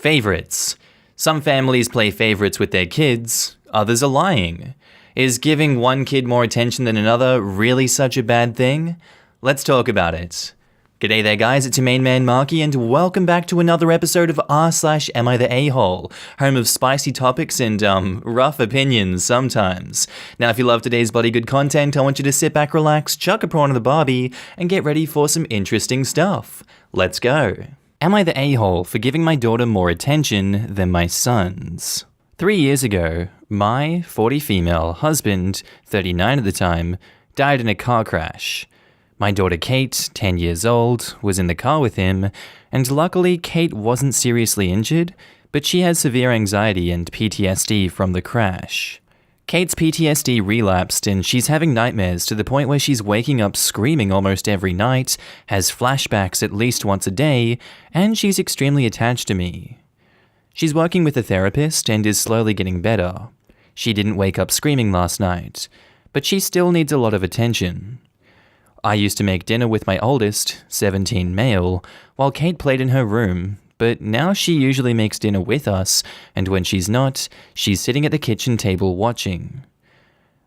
Favorites. Some families play favorites with their kids, others are lying. Is giving one kid more attention than another really such a bad thing? Let's talk about it. G'day there guys, it's your main man Markee and welcome back to another episode of r/AmITheA hole, home of spicy topics and rough opinions sometimes. Now if you love today's bloody good content, I want you to sit back, relax, chuck a prawn on the barbie, and get ready for some interesting stuff. Let's go. Am I the a-hole for giving my daughter more attention than my sons? 3 years ago, my 40 female husband, 39 at the time, died in a car crash. My daughter Kate, 10 years old, was in the car with him, and luckily Kate wasn't seriously injured, but she has severe anxiety and PTSD from the crash. Kate's PTSD relapsed and she's having nightmares to the point where she's waking up screaming almost every night, has flashbacks at least once a day, and she's extremely attached to me. She's working with a therapist and is slowly getting better. She didn't wake up screaming last night, but she still needs a lot of attention. I used to make dinner with my oldest, 17 male, while Kate played in her room, but now she usually makes dinner with us, and when she's not, she's sitting at the kitchen table watching.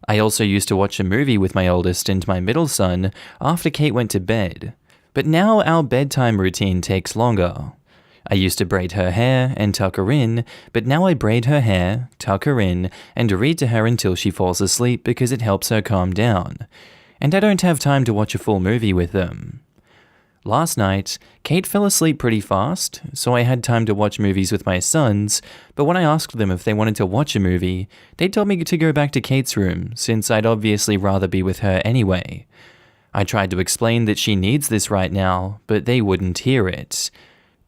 I also used to watch a movie with my oldest and my middle son after Kate went to bed, but now our bedtime routine takes longer. I used to braid her hair and tuck her in, but now I braid her hair, tuck her in, and read to her until she falls asleep because it helps her calm down. And I don't have time to watch a full movie with them. Last night, Kate fell asleep pretty fast, so I had time to watch movies with my sons, but when I asked them if they wanted to watch a movie, they told me to go back to Kate's room, since I'd obviously rather be with her anyway. I tried to explain that she needs this right now, but they wouldn't hear it.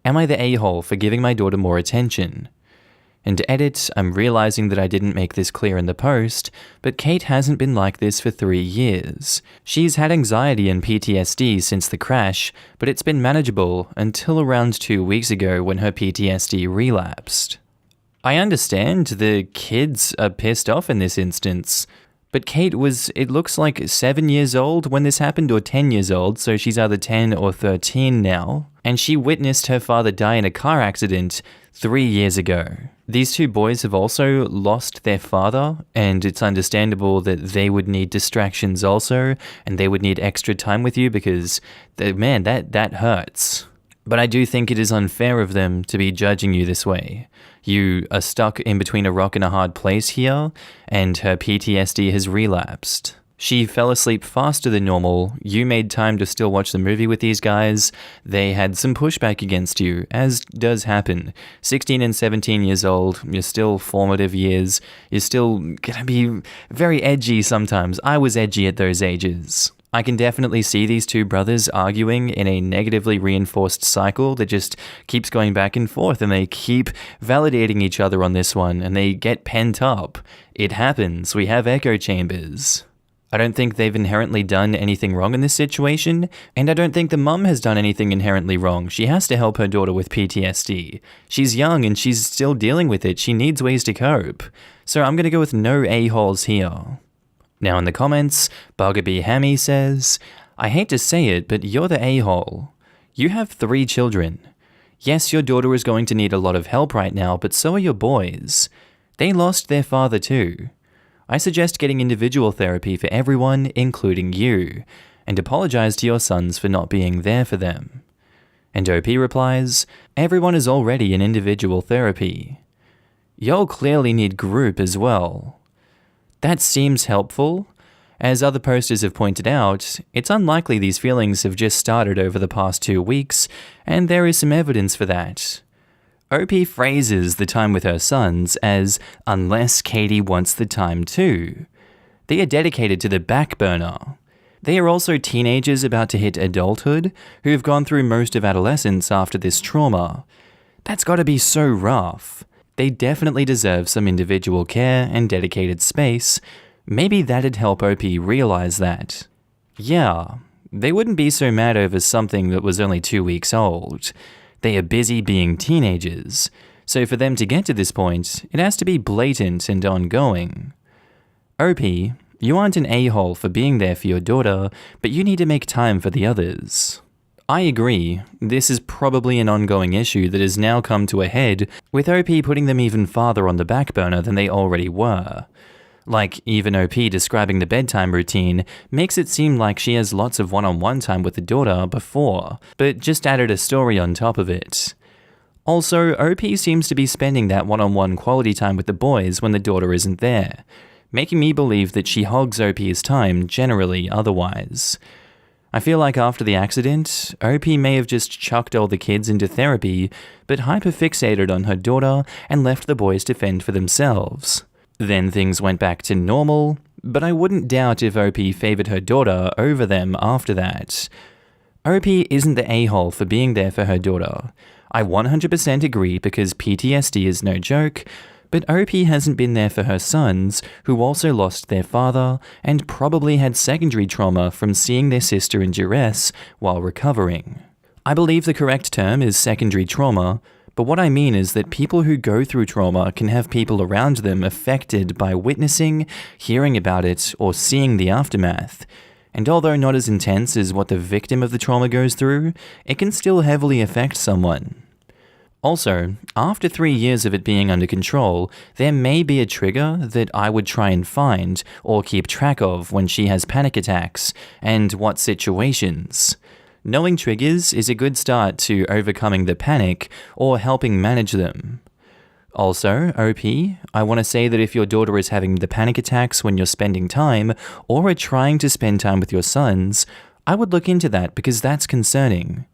Am I the a-hole for giving my daughter more attention? And to edit, I'm realizing that I didn't make this clear in the post, but Kate hasn't been like this for 3 years. She's had anxiety and PTSD since the crash, but it's been manageable until around 2 weeks ago when her PTSD relapsed. I understand the kids are pissed off in this instance, but Kate was, it looks like 7 years old when this happened, or 10 years old, so she's either 10 or 13 now, and she witnessed her father die in a car accident 3 years ago. These two boys have also lost their father, and it's understandable that they would need distractions also, and they would need extra time with you because, man, that hurts. But I do think it is unfair of them to be judging you this way. You are stuck in between a rock and a hard place here, and her PTSD has relapsed. She fell asleep faster than normal, you made time to still watch the movie with these guys, they had some pushback against you, as does happen. 16 and 17 years old, you're still formative years, you're still gonna be very edgy sometimes. I was edgy at those ages. I can definitely see these two brothers arguing in a negatively reinforced cycle that just keeps going back and forth, and they keep validating each other on this one, and they get pent up. It happens, we have echo chambers. I don't think they've inherently done anything wrong in this situation, and I don't think the mum has done anything inherently wrong. She has to help her daughter with PTSD. She's young and she's still dealing with it. She needs ways to cope. So I'm gonna go with no a-holes here. Now in the comments, Bugabee Hammy says, I hate to say it, but you're the a-hole. You have 3 children. Yes, your daughter is going to need a lot of help right now, but so are your boys. They lost their father too. I suggest getting individual therapy for everyone, including you, and apologize to your sons for not being there for them. And OP replies, everyone is already in individual therapy. You'll clearly need group as well. That seems helpful. As other posters have pointed out, it's unlikely these feelings have just started over the past 2 weeks, and there is some evidence for that. OP phrases the time with her sons as, unless Katie wants the time too. They are dedicated to the back burner. They are also teenagers about to hit adulthood who have gone through most of adolescence after this trauma. That's gotta be so rough. They definitely deserve some individual care and dedicated space. Maybe that'd help OP realize that. Yeah, they wouldn't be so mad over something that was only 2 weeks old. They are busy being teenagers, so for them to get to this point, it has to be blatant and ongoing. OP, you aren't an a-hole for being there for your daughter, but you need to make time for the others. I agree, this is probably an ongoing issue that has now come to a head, with OP putting them even farther on the back burner than they already were. Like, even OP describing the bedtime routine makes it seem like she has lots of one-on-one time with the daughter before, but just added a story on top of it. Also, OP seems to be spending that one-on-one quality time with the boys when the daughter isn't there, making me believe that she hogs OP's time generally otherwise. I feel like after the accident, OP may have just chucked all the kids into therapy, but hyperfixated on her daughter and left the boys to fend for themselves. Then things went back to normal, but I wouldn't doubt if OP favored her daughter over them after that. OP isn't the a-hole for being there for her daughter. I 100% agree because PTSD is no joke, but OP hasn't been there for her sons, who also lost their father and probably had secondary trauma from seeing their sister in duress while recovering. I believe the correct term is secondary trauma, but what I mean is that people who go through trauma can have people around them affected by witnessing, hearing about it, or seeing the aftermath. And although not as intense as what the victim of the trauma goes through, it can still heavily affect someone. Also, after 3 years of it being under control, there may be a trigger that I would try and find or keep track of when she has panic attacks, and what situations. Knowing triggers is a good start to overcoming the panic or helping manage them. Also, OP, I want to say that if your daughter is having the panic attacks when you're spending time or are trying to spend time with your sons, I would look into that because that's concerning.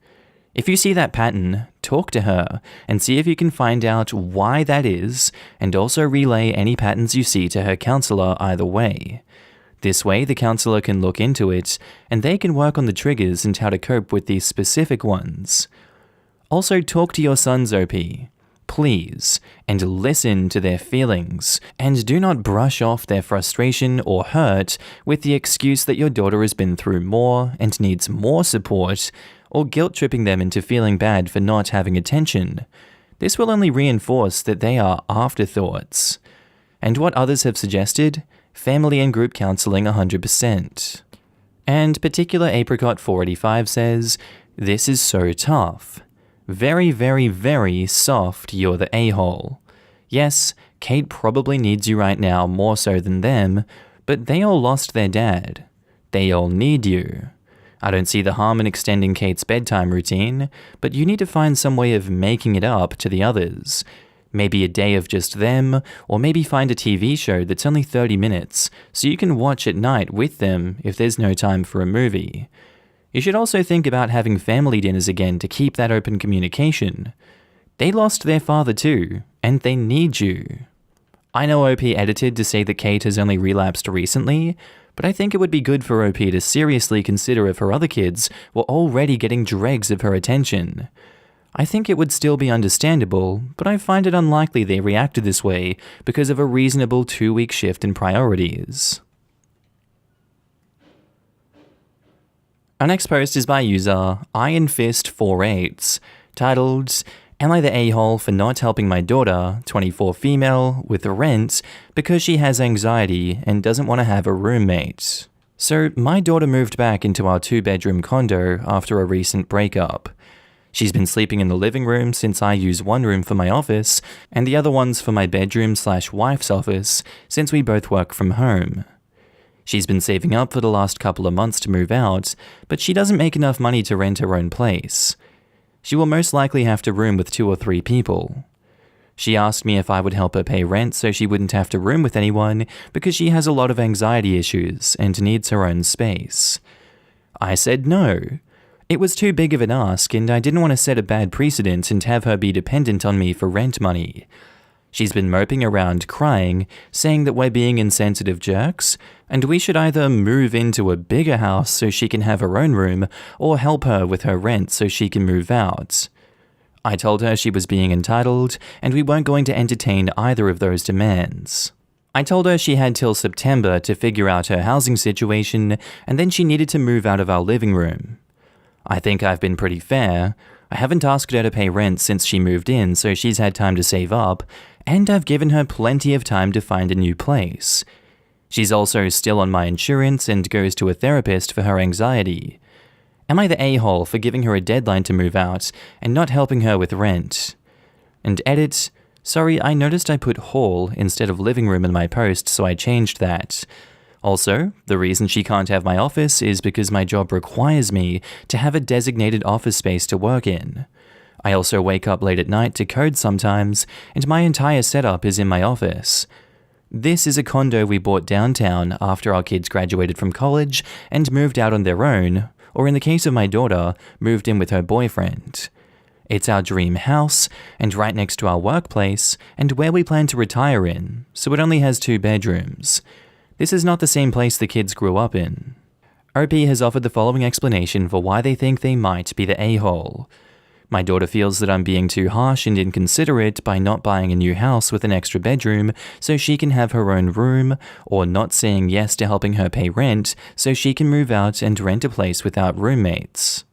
If you see that pattern, talk to her and see if you can find out why that is, and also relay any patterns you see to her counselor either way. This way, the counselor can look into it, and they can work on the triggers and how to cope with these specific ones. Also, talk to your sons, OP. Please, and listen to their feelings, and do not brush off their frustration or hurt with the excuse that your daughter has been through more and needs more support, or guilt-tripping them into feeling bad for not having attention. This will only reinforce that they are afterthoughts. And what others have suggested, family and group counseling 100%. And particular Apricot 485 says, "This is so tough. Very, very, very soft you're the a-hole. Yes, Kate probably needs you right now more so than them, but they all lost their dad. They all need you. I don't see the harm in extending Kate's bedtime routine, but you need to find some way of making it up to the others. Maybe a day of just them, or maybe find a TV show that's only 30 minutes, so you can watch at night with them if there's no time for a movie. You should also think about having family dinners again to keep that open communication. They lost their father too, and they need you." I know OP edited to say that Kate has only relapsed recently, but I think it would be good for OP to seriously consider if her other kids were already getting dregs of her attention. I think it would still be understandable, but I find it unlikely they reacted this way because of a reasonable 2-week shift in priorities. Our next post is by user IronFist48, titled, "Am I the a-hole for not helping my daughter, 24 female, with the rent because she has anxiety and doesn't want to have a roommate?" So, my daughter moved back into our 2-bedroom condo after a recent breakup. She's been sleeping in the living room since I use one room for my office and the other one's for my bedroom/wife's office since we both work from home. She's been saving up for the last couple of months to move out, but she doesn't make enough money to rent her own place. She will most likely have to room with 2 or 3 people. She asked me if I would help her pay rent so she wouldn't have to room with anyone because she has a lot of anxiety issues and needs her own space. I said no. It was too big of an ask and I didn't want to set a bad precedent and have her be dependent on me for rent money. She's been moping around crying, saying that we're being insensitive jerks, and we should either move into a bigger house so she can have her own room, or help her with her rent so she can move out. I told her she was being entitled, and we weren't going to entertain either of those demands. I told her she had till September to figure out her housing situation, and then she needed to move out of our living room. I think I've been pretty fair. I haven't asked her to pay rent since she moved in, so she's had time to save up, and I've given her plenty of time to find a new place. She's also still on my insurance and goes to a therapist for her anxiety. Am I the a-hole for giving her a deadline to move out and not helping her with rent? And edit, sorry, I noticed I put hall instead of living room in my post, so I changed that. Also, the reason she can't have my office is because my job requires me to have a designated office space to work in. I also wake up late at night to code sometimes, and my entire setup is in my office. This is a condo we bought downtown after our kids graduated from college and moved out on their own, or in the case of my daughter, moved in with her boyfriend. It's our dream house, and right next to our workplace, and where we plan to retire in, so it only has 2 bedrooms. This is not the same place the kids grew up in. OP has offered the following explanation for why they think they might be the a-hole. My daughter feels that I'm being too harsh and inconsiderate by not buying a new house with an extra bedroom so she can have her own room, or not saying yes to helping her pay rent so she can move out and rent a place without roommates.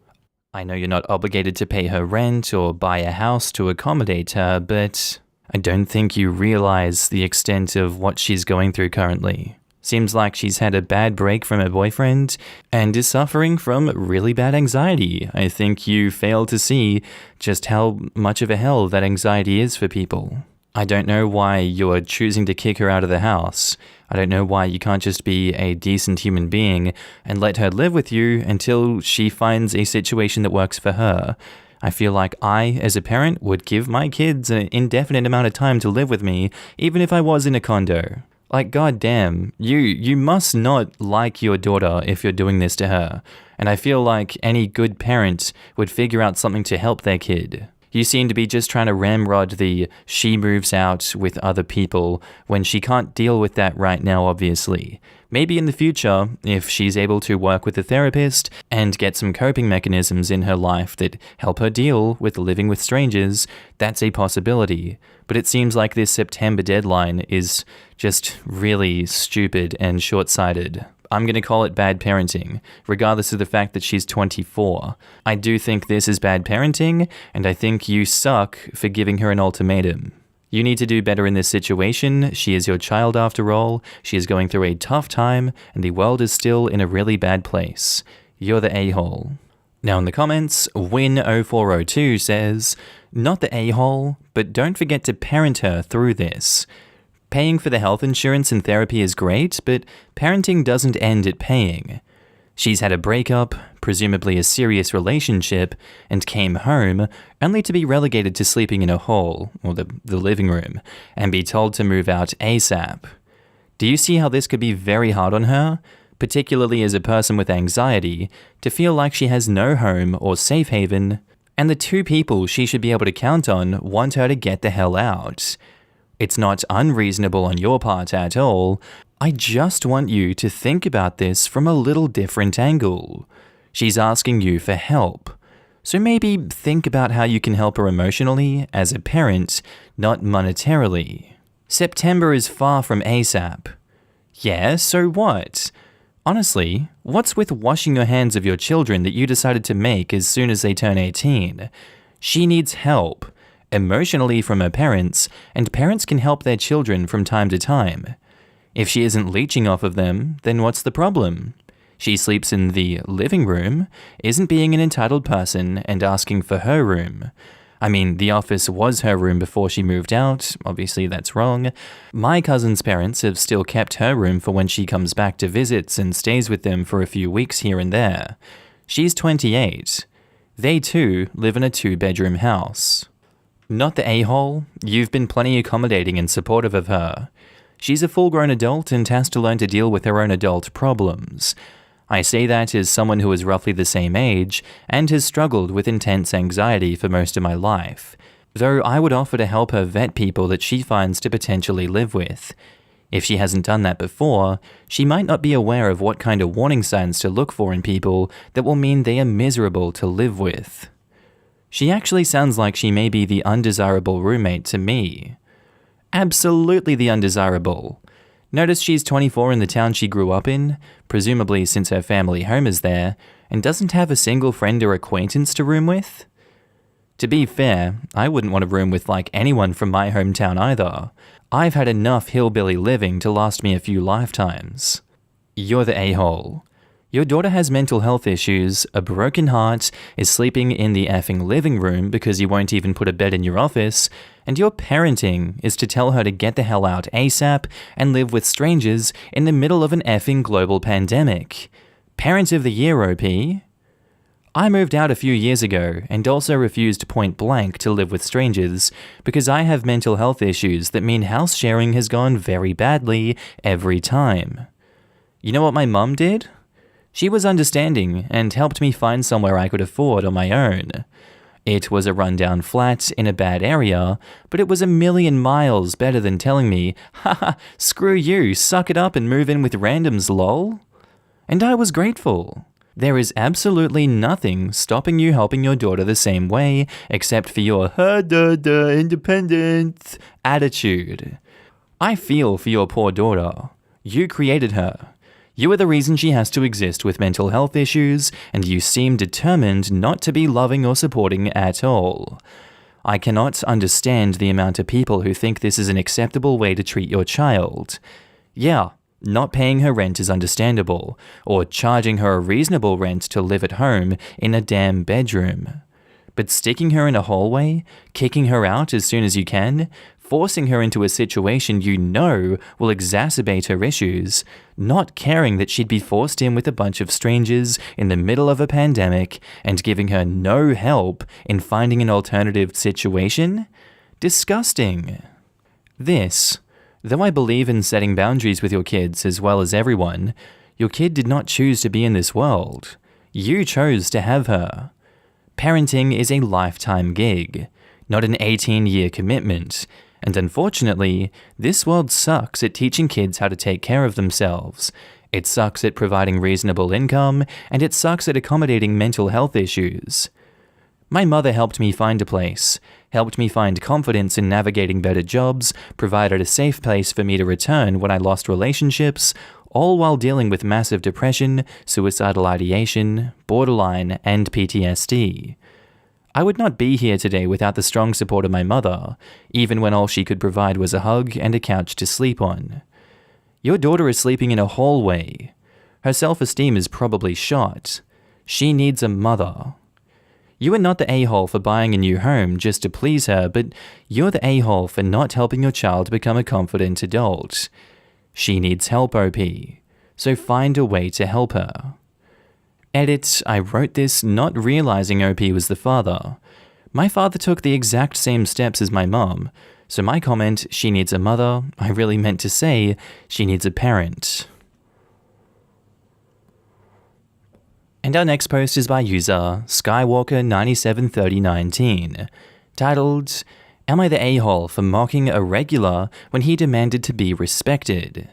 I know you're not obligated to pay her rent or buy a house to accommodate her, but I don't think you realize the extent of what she's going through currently. Seems like she's had a bad break from her boyfriend and is suffering from really bad anxiety. I think you fail to see just how much of a hell that anxiety is for people. I don't know why you're choosing to kick her out of the house. I don't know why you can't just be a decent human being and let her live with you until she finds a situation that works for her. I feel like I, as a parent, would give my kids an indefinite amount of time to live with me, even if I was in a condo. Like, goddamn, you must not like your daughter if you're doing this to her. And I feel like any good parent would figure out something to help their kid. You seem to be just trying to ramrod the she moves out with other people when she can't deal with that right now, obviously. Maybe in the future, if she's able to work with a therapist and get some coping mechanisms in her life that help her deal with living with strangers, that's a possibility. But it seems like this September deadline is just really stupid and short-sighted. I'm going to call it bad parenting, regardless of the fact that she's 24. I do think this is bad parenting, and I think you suck for giving her an ultimatum. You need to do better in this situation. She is your child after all. She is going through a tough time, and the world is still in a really bad place. You're the a-hole. Now in the comments, Win0402 says, not the a-hole, but don't forget to parent her through this. Paying for the health insurance and therapy is great, but parenting doesn't end at paying. She's had a breakup, presumably a serious relationship, and came home only to be relegated to sleeping in a hall, or the living room, and be told to move out ASAP. Do you see how this could be very hard on her, particularly as a person with anxiety, to feel like she has no home or safe haven, and the 2 people she should be able to count on want her to get the hell out? It's not unreasonable on your part at all. I just want you to think about this from a little different angle. She's asking you for help. So maybe think about how you can help her emotionally as a parent, not monetarily. September is far from ASAP. Yeah, so what? Honestly, what's with washing your hands of your children that you decided to make as soon as they turn 18? She needs help. Emotionally from her parents, and parents can help their children from time to time. If she isn't leeching off of them, then what's the problem? She sleeps in the living room, isn't being an entitled person and asking for her room. I mean, the office was her room before she moved out, obviously that's wrong. My cousin's parents have still kept her room for when she comes back to visits and stays with them for a few weeks here and there. She's 28. They too live in a 2-bedroom house. Not the a-hole, you've been plenty accommodating and supportive of her. She's a full-grown adult and has to learn to deal with her own adult problems. I say that as someone who is roughly the same age and has struggled with intense anxiety for most of my life, though I would offer to help her vet people that she finds to potentially live with. If she hasn't done that before, she might not be aware of what kind of warning signs to look for in people that will mean they are miserable to live with. She actually sounds like she may be the undesirable roommate to me. Absolutely the undesirable. Notice she's 24 in the town she grew up in, presumably since her family home is there, and doesn't have a single friend or acquaintance to room with? To be fair, I wouldn't want to room with anyone from my hometown either. I've had enough hillbilly living to last me a few lifetimes. You're the a-hole. Your daughter has mental health issues, a broken heart, is sleeping in the effing living room because you won't even put a bed in your office, and your parenting is to tell her to get the hell out ASAP and live with strangers in the middle of an effing global pandemic. Parent of the Year, OP. I moved out a few years ago and also refused point blank to live with strangers because I have mental health issues that mean house sharing has gone very badly every time. You know what my mum did? She was understanding and helped me find somewhere I could afford on my own. It was a rundown flat in a bad area, but it was a million miles better than telling me, haha, screw you, suck it up and move in with randoms, lol. And I was grateful. There is absolutely nothing stopping you helping your daughter the same way, except for your independent attitude. I feel for your poor daughter. You created her. You are the reason she has to exist with mental health issues, and you seem determined not to be loving or supporting at all. I cannot understand the amount of people who think this is an acceptable way to treat your child. Yeah, not paying her rent is understandable, or charging her a reasonable rent to live at home in a damn bedroom. But sticking her in a hallway, kicking her out as soon as you can, forcing her into a situation you know will exacerbate her issues, not caring that she'd be forced in with a bunch of strangers in the middle of a pandemic, and giving her no help in finding an alternative situation? Disgusting. This, though I believe in setting boundaries with your kids as well as everyone, your kid did not choose to be in this world. You chose to have her. Parenting is a lifetime gig, not an 18-year commitment, and unfortunately, this world sucks at teaching kids how to take care of themselves. It sucks at providing reasonable income, and it sucks at accommodating mental health issues. My mother helped me find a place, helped me find confidence in navigating better jobs, provided a safe place for me to return when I lost relationships, all while dealing with massive depression, suicidal ideation, borderline, and PTSD. I would not be here today without the strong support of my mother, even when all she could provide was a hug and a couch to sleep on. Your daughter is sleeping in a hallway. Her self-esteem is probably shot. She needs a mother. You are not the a-hole for buying a new home just to please her, but you're the a-hole for not helping your child become a confident adult. She needs help, OP, so find a way to help her. Edit, I wrote this not realizing OP was the father. My father took the exact same steps as my mom, so my comment, she needs a mother, I really meant to say, she needs a parent. And our next post is by user Skywalker973019, titled, Am I the a-hole for mocking a regular when he demanded to be respected?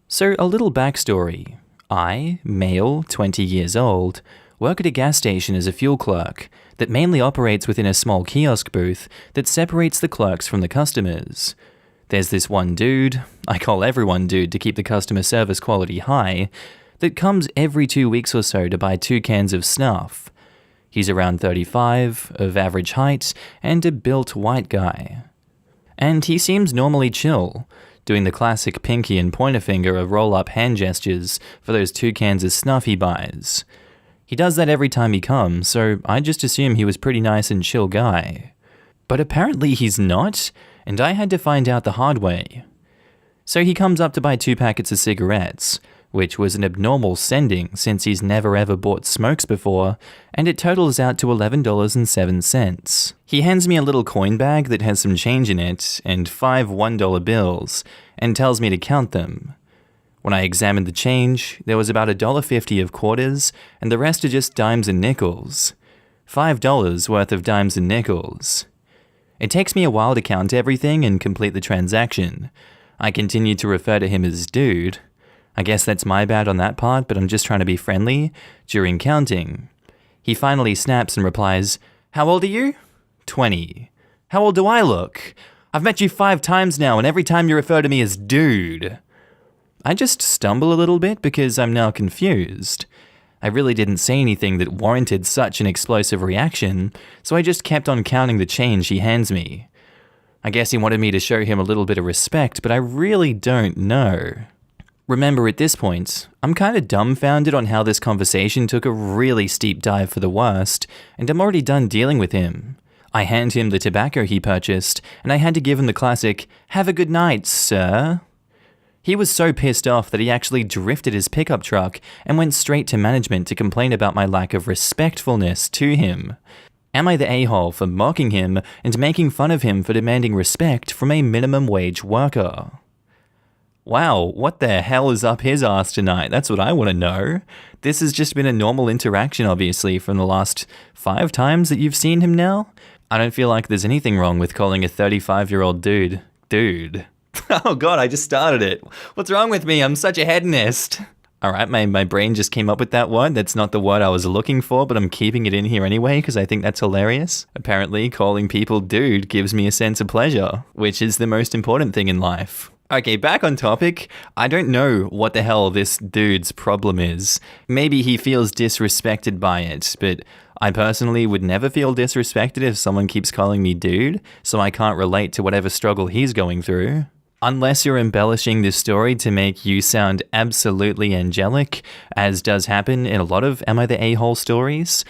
So a little backstory. I, male, 20 years old, work at a gas station as a fuel clerk that mainly operates within a small kiosk booth that separates the clerks from the customers. There's this one dude, I call everyone dude to keep the customer service quality high, that comes every 2 weeks or so to buy 2 cans of snuff. He's around 35, of average height, and a built white guy. And he seems normally chill, doing the classic pinky and pointer finger of roll-up hand gestures for those 2 cans of snuff he buys. He does that every time he comes, so I just assume he was pretty nice and chill guy. But apparently he's not, and I had to find out the hard way. So he comes up to buy 2 packets of cigarettes, which was an abnormal sending since he's never ever bought smokes before, and it totals out to $11.07. He hands me a little coin bag that has some change in it, and 5 $1 bills, and tells me to count them. When I examined the change, there was about $1.50 of quarters, and the rest are just dimes and nickels. $5 worth of dimes and nickels. It takes me a while to count everything and complete the transaction. I continue to refer to him as dude. I guess that's my bad on that part, but I'm just trying to be friendly during counting. He finally snaps and replies, How old are you? 20. How old do I look? I've met you 5 times now, and every time you refer to me as dude. I just stumble a little bit because I'm now confused. I really didn't say anything that warranted such an explosive reaction, so I just kept on counting the change he hands me. I guess he wanted me to show him a little bit of respect, but I really don't know. Remember, at this point, I'm kind of dumbfounded on how this conversation took a really steep dive for the worst, and I'm already done dealing with him. I hand him the tobacco he purchased, and I had to give him the classic, "Have a good night, sir." He was so pissed off that he actually drifted his pickup truck and went straight to management to complain about my lack of respectfulness to him. Am I the a-hole for mocking him and making fun of him for demanding respect from a minimum wage worker? Wow, what the hell is up his ass tonight? That's what I want to know. This has just been a normal interaction, obviously, from the last 5 times that you've seen him now. I don't feel like there's anything wrong with calling a 35-year-old dude. Oh god, I just started it. What's wrong with me? I'm such a hedonist. Alright, my brain just came up with that word. That's not the word I was looking for, but I'm keeping it in here anyway because I think that's hilarious. Apparently, calling people dude gives me a sense of pleasure, which is the most important thing in life. Okay, back on topic. I don't know what the hell this dude's problem is. Maybe he feels disrespected by it, but I personally would never feel disrespected if someone keeps calling me dude, so I can't relate to whatever struggle he's going through. Unless you're embellishing this story to make you sound absolutely angelic, as does happen in a lot of Am I the A-hole stories,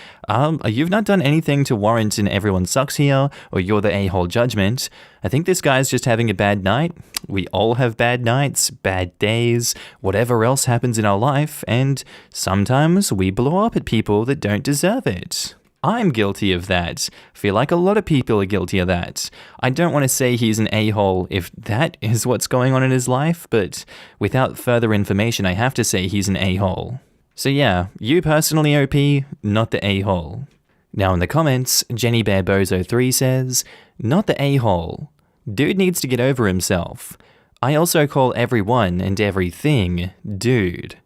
you've not done anything to warrant an everyone sucks here, or you're the a-hole judgment. I think this guy's just having a bad night. We all have bad nights, bad days, whatever else happens in our life, and sometimes we blow up at people that don't deserve it. I'm guilty of that. Feel like a lot of people are guilty of that. I don't want to say he's an a-hole if that is what's going on in his life, but without further information, I have to say he's an a-hole. So yeah, you personally, OP, not the a-hole. Now in the comments, Jenny Bear Bozo 3 says, not the a-hole. Dude needs to get over himself. I also call everyone and everything dude.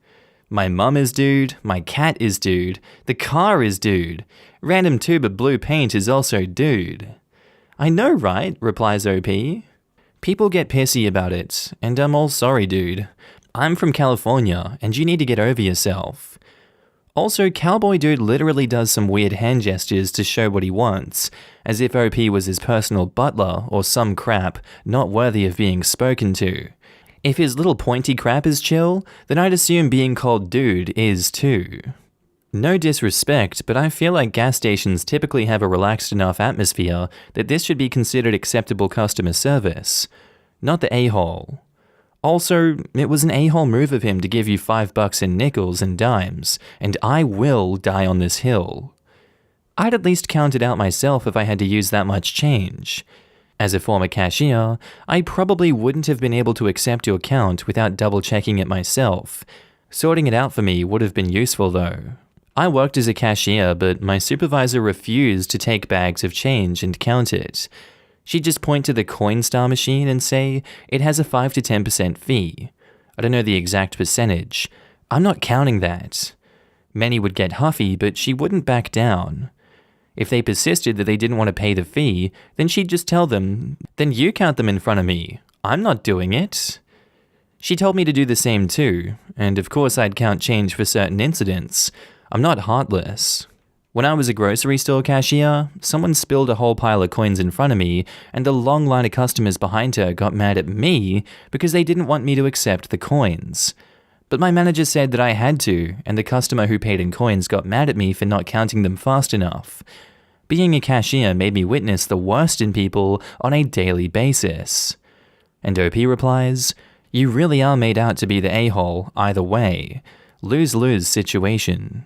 My mum is dude, my cat is dude, the car is dude, random tube of blue paint is also dude. I know, right? Replies OP. People get pissy about it, and I'm all sorry, dude. I'm from California, and you need to get over yourself. Also, Cowboy Dude literally does some weird hand gestures to show what he wants, as if OP was his personal butler or some crap not worthy of being spoken to. If his little pointy crap is chill, then I'd assume being called dude is too. No disrespect, but I feel like gas stations typically have a relaxed enough atmosphere that this should be considered acceptable customer service. Not the a-hole. Also, it was an a-hole move of him to give you $5 in nickels and dimes, and I will die on this hill. I'd at least count it out myself if I had to use that much change. As a former cashier, I probably wouldn't have been able to accept your count without double-checking it myself. Sorting it out for me would have been useful though. I worked as a cashier, but my supervisor refused to take bags of change and count it. She'd just point to the Coinstar machine and say, it has a 5 to 10% fee. I don't know the exact percentage. I'm not counting that. Many would get huffy, but she wouldn't back down. If they persisted that they didn't want to pay the fee, then she'd just tell them, then you count them in front of me. I'm not doing it. She told me to do the same too, and of course I'd count change for certain incidents. I'm not heartless. When I was a grocery store cashier, someone spilled a whole pile of coins in front of me, and the long line of customers behind her got mad at me because they didn't want me to accept the coins. But my manager said that I had to, and the customer who paid in coins got mad at me for not counting them fast enough. Being a cashier made me witness the worst in people on a daily basis. And OP replies, you really are made out to be the a-hole either way. Lose-lose situation.